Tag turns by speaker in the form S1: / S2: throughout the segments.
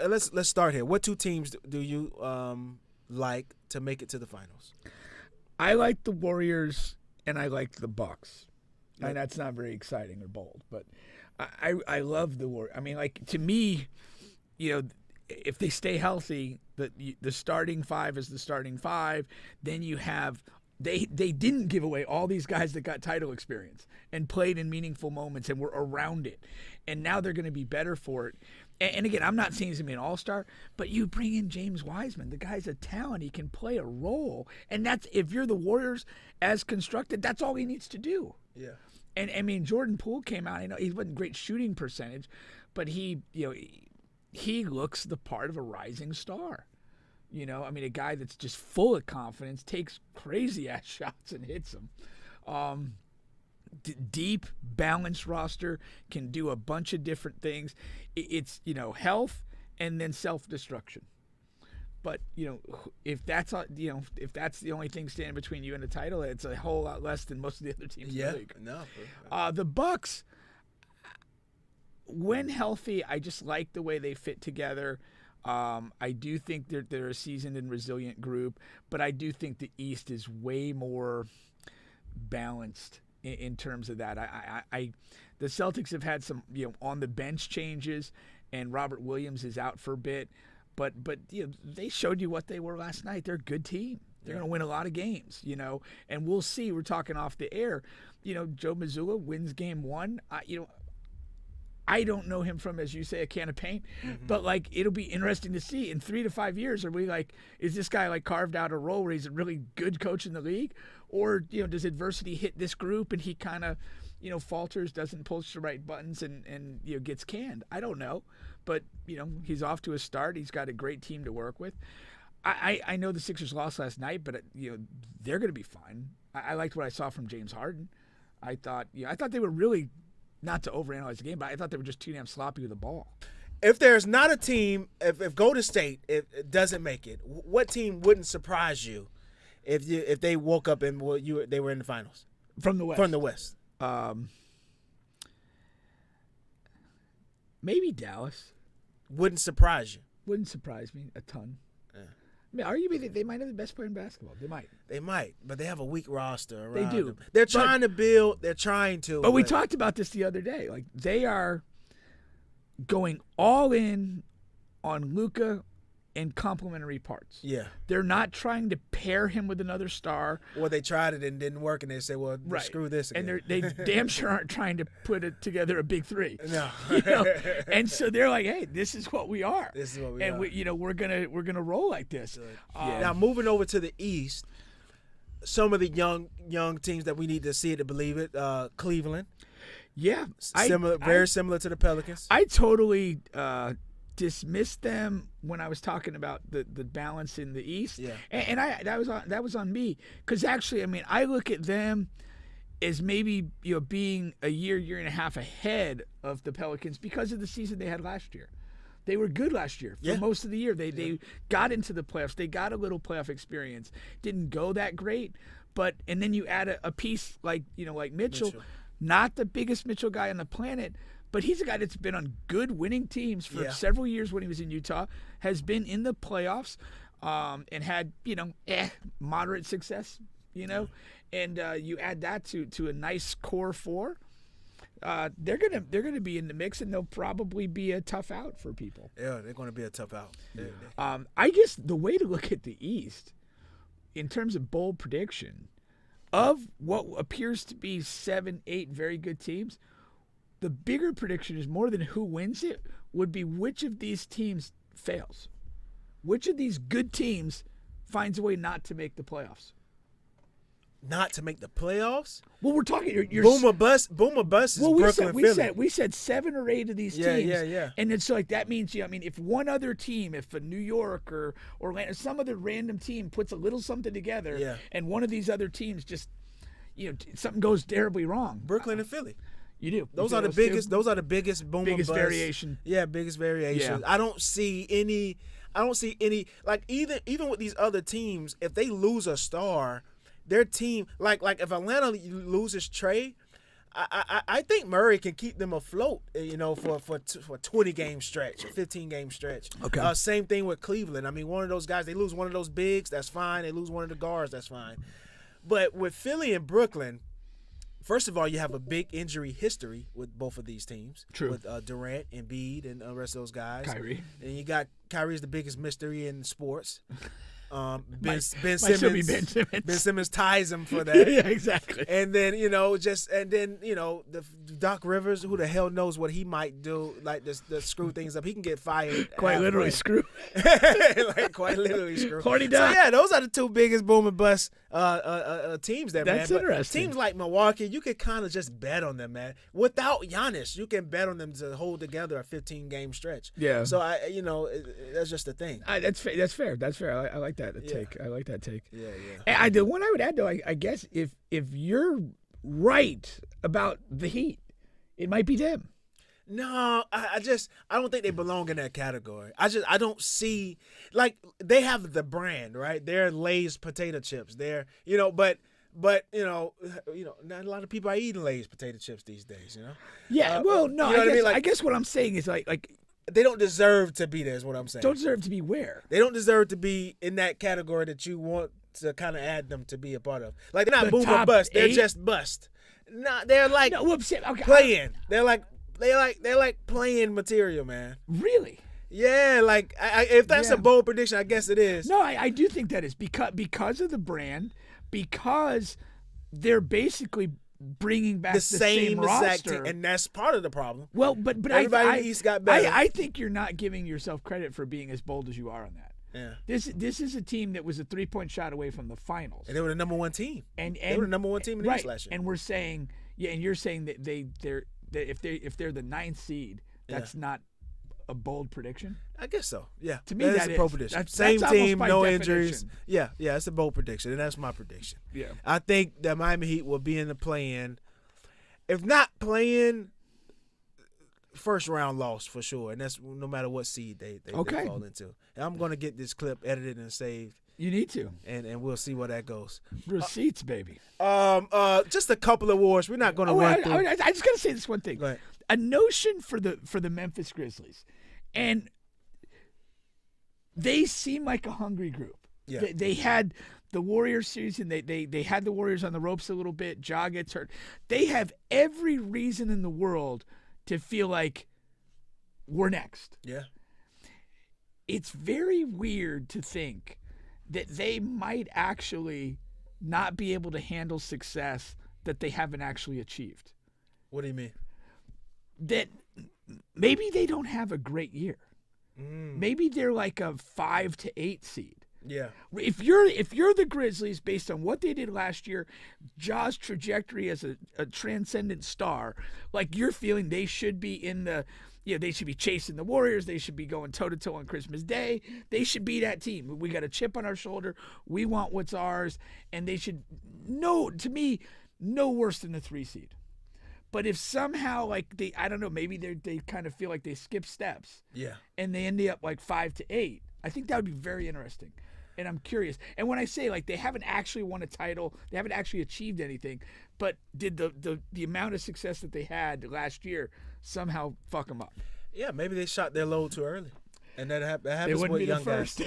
S1: let's start here. What two teams do you like to make it to the finals?
S2: I like the Warriors and I like the Bucks. And that's not very exciting or bold, but I love the Warriors. I mean, like, to me, if they stay healthy, the starting five is the starting five. Then you have they didn't give away all these guys that got title experience and played in meaningful moments and were around it, and now they're going to be better for it. And again, I'm not saying he's going to be an all-star, but you bring in James Wiseman. The guy's a talent. He can play a role, and that's, if you're the Warriors as constructed, that's all he needs to do.
S1: Yeah.
S2: And I mean, Jordan Poole came out. I know he wasn't great shooting percentage, but he looks the part of a rising star. I mean, a guy that's just full of confidence, takes crazy ass shots and hits them. Deep, balanced roster, can do a bunch of different things. It's health and then self-destruction. But if that's the only thing standing between you and the title, it's a whole lot less than most of the other teams in the league.
S1: No.
S2: The Bucks, when healthy, I just like the way they fit together. I do think they're a seasoned and resilient group, but I do think the East is way more balanced in terms of that. The Celtics have had some on the bench changes, and Robert Williams is out for a bit, but they showed you what they were last night. They're a good team. They're going to win a lot of games, and we'll see. We're talking off the air. Joe Mazzulla wins game one. I don't know him from, as you say, a can of paint, but it'll be interesting to see in 3 to 5 years. Are we is this guy carved out a role where he's a really good coach in the league, or does adversity hit this group and he kind of falters, doesn't push the right buttons, and gets canned? I don't know, but he's off to a start. He's got a great team to work with. I know the Sixers lost last night, but they're going to be fine. I liked what I saw from James Harden. I thought they were really. Not to overanalyze the game, but I thought they were just too damn sloppy with the ball.
S1: If there's not a team, if Golden State it doesn't make it, what team wouldn't surprise you if they woke up and they were in the finals?
S2: From the West.
S1: From the West.
S2: Maybe Dallas.
S1: Wouldn't surprise you.
S2: Wouldn't surprise me a ton. Yeah. I mean, arguably, they might have the best player in basketball. They might, but they have a weak roster around They do.
S1: them. They're trying to build. They're trying to.
S2: But we talked about this the other day. They are going all in on Luka and complementary parts.
S1: Yeah.
S2: They're not trying to pair him with another star.
S1: Or they tried it and didn't work, and they say, well, screw this again.
S2: And they damn sure aren't trying to put together a big three.
S1: No.
S2: And so they're like, hey, this is what we are.
S1: This is what we are.
S2: And we're gonna roll like this.
S1: Now, moving over to the East, some of the young teams that we need to see it to believe it, Cleveland.
S2: Yeah.
S1: Very similar to the Pelicans.
S2: I totally dismissed them when I was talking about the balance in the East.
S1: Yeah.
S2: And that was on me, because actually, I mean, I look at them as maybe being a year and a half ahead of the Pelicans because of the season they had last year. They were good last year for most of the year. They got into the playoffs. They got a little playoff experience. Didn't go that great, and then you add a piece like Mitchell, not the biggest Mitchell guy on the planet. But he's a guy that's been on good winning teams for several years when he was in Utah, has been in the playoffs, and had, moderate success, and you add that to a nice core four. They're gonna be in the mix, and they'll probably be a tough out for people.
S1: Yeah, they're going to be a tough out.
S2: I guess the way to look at the East, in terms of bold prediction, of what appears to be 7-8 very good teams, the bigger prediction is more than who wins it, would be which of these teams fails. Which of these good teams finds a way not to make the playoffs?
S1: Not to make the playoffs?
S2: Well, we're talking. You're
S1: boom or bust. Boom or bust is Brooklyn, Philly.
S2: We said 7 or 8 of these teams. Yeah. And it's that means, if one other team, if a New York or Orlando, some other random team puts a little something together, and one of these other teams just, something goes terribly wrong.
S1: Brooklyn and Philly.
S2: You do.
S1: Those are the biggest. Those are the biggest boom
S2: biggest
S1: or bust.
S2: variation.
S1: Yeah, biggest variation.
S2: Yeah.
S1: I don't see any. Even with these other teams, if they lose a star, their team, like if Atlanta loses Trey, I think Murray can keep them afloat, for a 20-game stretch, a 15-game stretch.
S2: Okay.
S1: Same thing with Cleveland. I mean, one of those guys, they lose one of those bigs, that's fine. They lose one of the guards, that's fine. But with Philly and Brooklyn, first of all, you have a big injury history with both of these teams.
S2: True.
S1: With Durant, Embiid, and the rest of those guys.
S2: Kyrie.
S1: And you got Kyrie's the biggest mystery in sports. Ben
S2: Might
S1: Simmons.
S2: still be Ben Simmons.
S1: Ben Simmons ties him for that.
S2: Yeah, exactly.
S1: And then the Doc Rivers, who the hell knows what he might do, like to screw things up. He can get fired.
S2: Quite literally screw.
S1: Like quite literally screw.
S2: Horny
S1: So
S2: Doc.
S1: yeah, those are the two biggest boom and bust teams there, man.
S2: That's
S1: But
S2: interesting.
S1: teams like Milwaukee, you can kind of just bet on them, man. Without Giannis, you can bet on them to hold together a 15-game stretch.
S2: Yeah.
S1: So that's just the thing.
S2: That's fair. That's fair. I like that take. I like that take.
S1: Yeah.
S2: And the one I would add, though, I guess if you're right about the Heat, it might be them.
S1: No, I don't think they belong in that category. I don't see, like, they have the brand, right? They're Lay's potato chips. They're but not a lot of people are eating Lay's potato chips these days.
S2: Yeah. Well, no.
S1: you know what I mean?
S2: I guess what I'm saying is like
S1: they don't deserve to be there. Is what I'm saying.
S2: don't deserve to be where.
S1: They don't deserve to be in that category that you want to kind of add them to be a part of. Like, they're not
S2: The
S1: boom or
S2: top
S1: bust. They're
S2: 8?
S1: just bust. No, they're like
S2: No, whoops. Okay.
S1: playing. They're like playing material, man.
S2: Really?
S1: Yeah, like if that's
S2: Yeah.
S1: a bold prediction, I guess it is.
S2: No, I do think that is because of the brand, because they're basically bringing back
S1: the
S2: the
S1: same exact
S2: roster.
S1: team, and that's part of the problem.
S2: Well, but
S1: Everybody in the East got better.
S2: I think you're not giving yourself credit for being as bold as you are on that.
S1: Yeah,
S2: This is a team that was a 3-point shot away from the finals,
S1: and they were the number one team.
S2: and
S1: They were the number one team in the
S2: right.
S1: East last year.
S2: And we're saying, and you're saying that if they're the 9th seed, that's not a bold prediction.
S1: I guess so. Yeah,
S2: To me,
S1: that's
S2: that
S1: a bold
S2: is.
S1: prediction.
S2: That's
S1: Same
S2: almost
S1: team,
S2: by
S1: no
S2: definition.
S1: injuries. Yeah, it's a bold prediction, and that's my prediction.
S2: Yeah.
S1: I think that Miami Heat will be in the play-in. If not playing, first round loss for sure, and that's no matter what seed they fall into. And I'm gonna get this clip edited and saved,
S2: You need to.
S1: and we'll see where that goes.
S2: Receipts, baby.
S1: Just a couple of awards. We're not gonna run through.
S2: I just gotta say this one thing.
S1: Go ahead.
S2: A notion for the Memphis Grizzlies, and they seem like a hungry group.
S1: Yeah.
S2: They had the Warriors series, and they had the Warriors on the ropes a little bit. Ja gets hurt. They have every reason in the world to feel like we're next.
S1: Yeah.
S2: It's very weird to think that they might actually not be able to handle success that they haven't actually achieved.
S1: What do you mean?
S2: That maybe they don't have a great year. Maybe they're like a 5 to 8 seed.
S1: Yeah.
S2: If you're the Grizzlies, based on what they did last year, Ja's trajectory as a transcendent star, like you're feeling they should be in the, they should be chasing the Warriors. They should be going toe to toe on Christmas Day. They should be that team. We got a chip on our shoulder. We want what's ours, and they should to me, no worse than the 3 seed. But if somehow I don't know, maybe they kind of feel like they skip steps.
S1: Yeah.
S2: And they end up like 5 to 8. I think that would be very interesting. And I'm curious. And when I say they haven't actually won a title, they haven't actually achieved anything, but did the amount of success that they had last year somehow fuck them up?
S1: Yeah, maybe they shot their load too early, and that happens
S2: They wouldn't
S1: with
S2: be the
S1: young guys.
S2: first.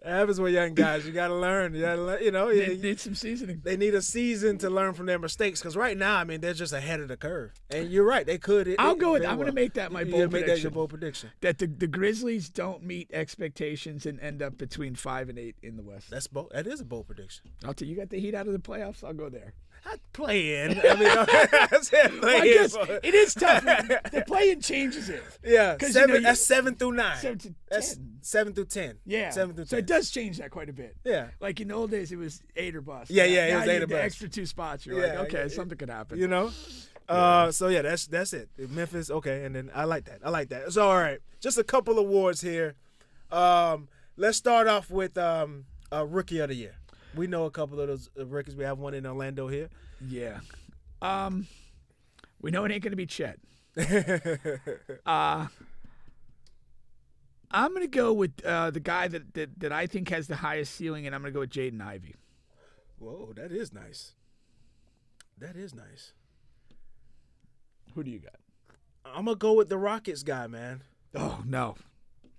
S1: That happens with young guys. You gotta learn.
S2: They need some seasoning.
S1: They need a season to learn from their mistakes, because right now, I mean, they're just ahead of the curve. And you're right, they could.
S2: I'm going
S1: to
S2: to make that my bold
S1: Make
S2: prediction.
S1: that your bold prediction.
S2: That the Grizzlies don't meet expectations and end up between 5 and 8 in the West.
S1: That's bold. That is a bold prediction.
S2: I'll tell you, got the Heat out of the playoffs. I'll go there.
S1: Not playing. I mean, I said playing.
S2: Well, I guess it is tough. The play-in changes it.
S1: Yeah,
S2: 'Cause,
S1: that's 7 through 9.
S2: 7 to 10.
S1: That's 7 through 10.
S2: Yeah.
S1: 7 through 10.
S2: So it does change that quite a bit.
S1: Yeah.
S2: Like in the old days, it was 8 or bust.
S1: Yeah,
S2: Now
S1: it was 8 or
S2: the
S1: bust.
S2: extra 2 spots. You're
S1: Yeah,
S2: like, okay,
S1: yeah,
S2: something could happen.
S1: So yeah, that's it. Memphis, okay, and then I like that. So all right, just a couple awards here. Let's start off with Rookie of the Year. We know a couple of those rookies. We have one in Orlando here.
S2: Yeah. We know it ain't going to be Chet. I'm going to go with the guy that I think has the highest ceiling, and I'm going to go with Jaden Ivey.
S1: Whoa, that is nice. That is nice.
S2: Who do you got?
S1: I'm gonna go with the Rockets guy, man.
S2: Oh no,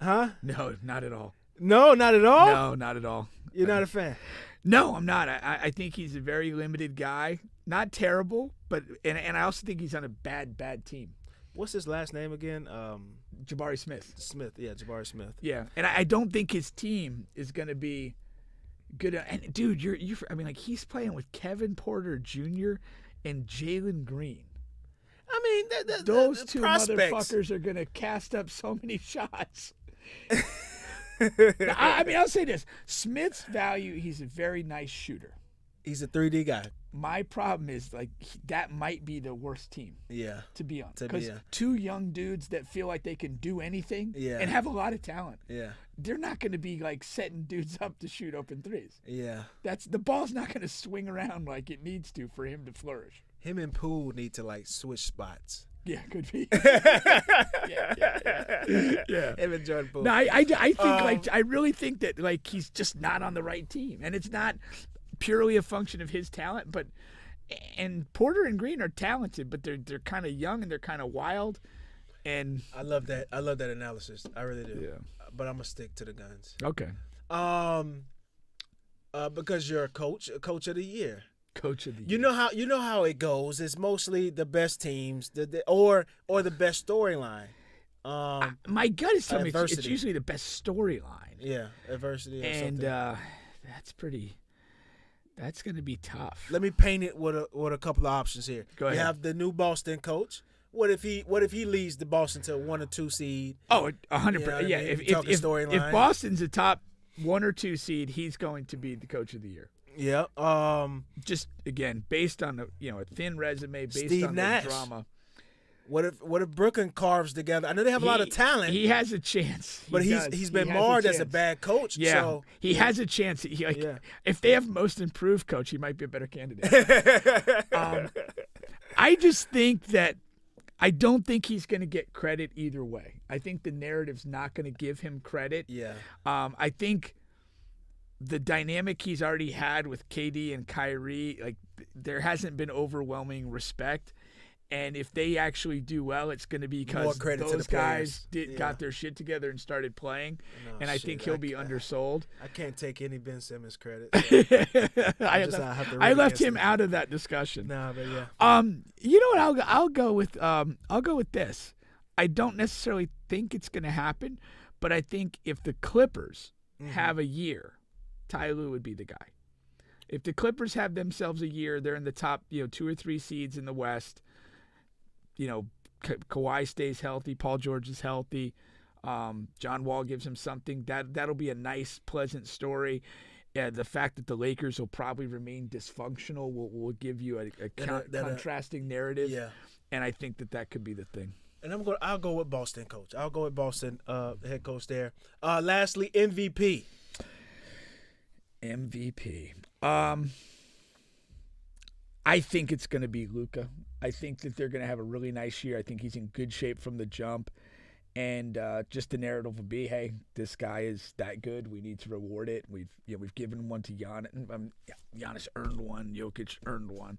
S1: Huh?
S2: no, not at all.
S1: No, not at all.
S2: No, not at all.
S1: You're not a fan.
S2: No, I'm not. I think he's a very limited guy. Not terrible, but and I also think he's on a bad team.
S1: What's his last name again?
S2: Jabari Smith.
S1: Jabari Smith.
S2: Yeah, and I don't think his team is going to be good. And dude, I mean, like he's playing with Kevin Porter Jr. and Jalen Green.
S1: I mean,
S2: Those two
S1: prospects.
S2: motherfuckers are going to cast up so many shots. I mean, I'll say this: Smith's value. He's a very nice shooter.
S1: He's a 3D guy.
S2: My problem is like that might be the worst team.
S1: Yeah.
S2: To be on, because two young dudes that feel like they can do anything and have a lot of talent.
S1: Yeah.
S2: They're not going to be like setting dudes up to shoot open threes.
S1: Yeah.
S2: The ball's not going to swing around like it needs to for him to flourish.
S1: Him and Poole need to like switch spots.
S2: Yeah, could be.
S1: Yeah. Him and Jordan Poole.
S2: No, I think like I really think that like he's just not on the right team, and it's not purely a function of his talent, but and Porter and Green are talented, but they're kind of young and they're kind of wild. And
S1: I love that analysis. I really do.
S2: Yeah.
S1: But I'm gonna stick to the guns.
S2: Okay.
S1: Because you're a coach of the year.
S2: Coach of the year.
S1: You know how it goes. It's mostly the best teams, or the best storyline.
S2: My gut is telling me it's
S1: adversity.
S2: usually the best storyline.
S1: Yeah, adversity or
S2: and
S1: something.
S2: that's going to be tough.
S1: Let me paint it with a couple of options here.
S2: Go ahead.
S1: You have the new Boston coach. What if he leads the Boston to 1 or 2 seed?
S2: Oh, 100%.
S1: You know what
S2: Yeah,
S1: I mean?
S2: if Boston's a top 1 or 2 seed, he's going to be the coach of the year.
S1: Yeah.
S2: Just again, based on a thin resume, based
S1: Steve
S2: on
S1: Nash.
S2: the drama.
S1: What if Brooklyn carves together? I know they have a lot of talent.
S2: He has a chance.
S1: But he's been marred as a bad coach.
S2: Yeah,
S1: so.
S2: he has a chance. If they have most improved coach, he might be a better candidate. I just think that I don't think he's going to get credit either way. I think the narrative's not going to give him credit.
S1: Yeah.
S2: I think the dynamic he's already had with KD and Kyrie, like there hasn't been overwhelming respect. And if they actually do well, it's going to be because those guys got their shit together and started playing. No, I think he'll be undersold.
S1: I can't take any Ben Simmons credit. So
S2: I left him out of that discussion.
S1: Nah, but yeah.
S2: You know what? I'll go with this. I don't necessarily think it's going to happen, but I think if the Clippers have a year, Ty Lue would be the guy. If the Clippers have themselves a year, they're in the top 2 or 3 seeds in the West. Kawhi stays healthy. Paul George is healthy. John Wall gives him something. That'll be a nice, pleasant story. The fact that the Lakers will probably remain dysfunctional will give you a contrasting narrative.
S1: Yeah.
S2: And I think that could be the thing.
S1: And I'll go with Boston coach. I'll go with Boston head coach there. Lastly, MVP.
S2: I think it's going to be Luka. I think that they're going to have a really nice year. I think he's in good shape from the jump. And just the narrative will be, hey, this guy is that good. We need to reward it. We've given one to Giannis. Giannis earned one. Jokic earned one.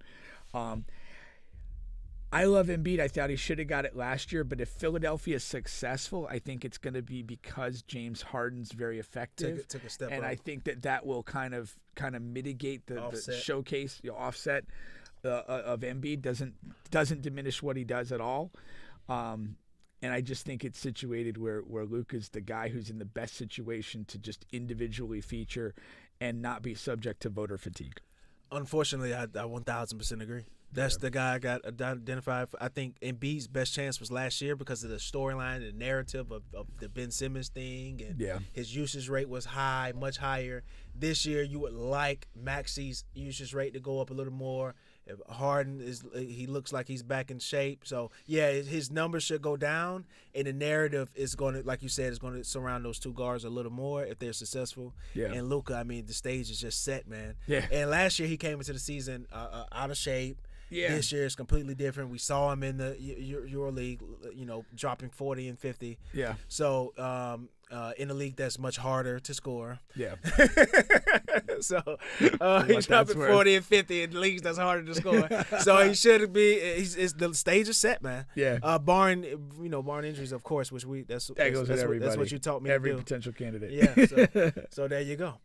S2: I love Embiid. I thought he should have got it last year. But if Philadelphia is successful, I think it's going to be because James Harden's very effective.
S1: Took a step
S2: and
S1: up.
S2: I think that will kind of mitigate the showcase, offset of Embiid. Doesn't diminish what he does at all. And I just think it's situated where Luka's the guy who's in the best situation to just individually feature and not be subject to voter fatigue.
S1: Unfortunately, I 1,000% agree. That's the guy I got identified for. I think Embiid's best chance was last year because of the storyline and the narrative of the Ben Simmons thing. And his usage rate was high, much higher. This year, you would like Maxi's usage rate to go up a little more. If Harden he looks like he's back in shape. So, yeah, his numbers should go down. And the narrative is going to, like you said, is going to surround those two guards a little more if they're successful. Yeah. And Luka, I mean, the stage is just set, man.
S2: Yeah.
S1: And last year he came into the season out of shape.
S2: Yeah.
S1: This year is completely different. We saw him in the Euro League, dropping 40 and 50.
S2: Yeah.
S1: So in a league that's much harder to score.
S2: Yeah.
S1: So
S2: What
S1: he's
S2: that's
S1: dropping
S2: worth.
S1: 40 and 50 in leagues that's harder to score. So he should be. It's the stage is set, man.
S2: Yeah.
S1: Barring injuries, of course, which
S2: That goes with everybody.
S1: that's what you taught me
S2: Every
S1: to do.
S2: potential candidate.
S1: Yeah. So there you go.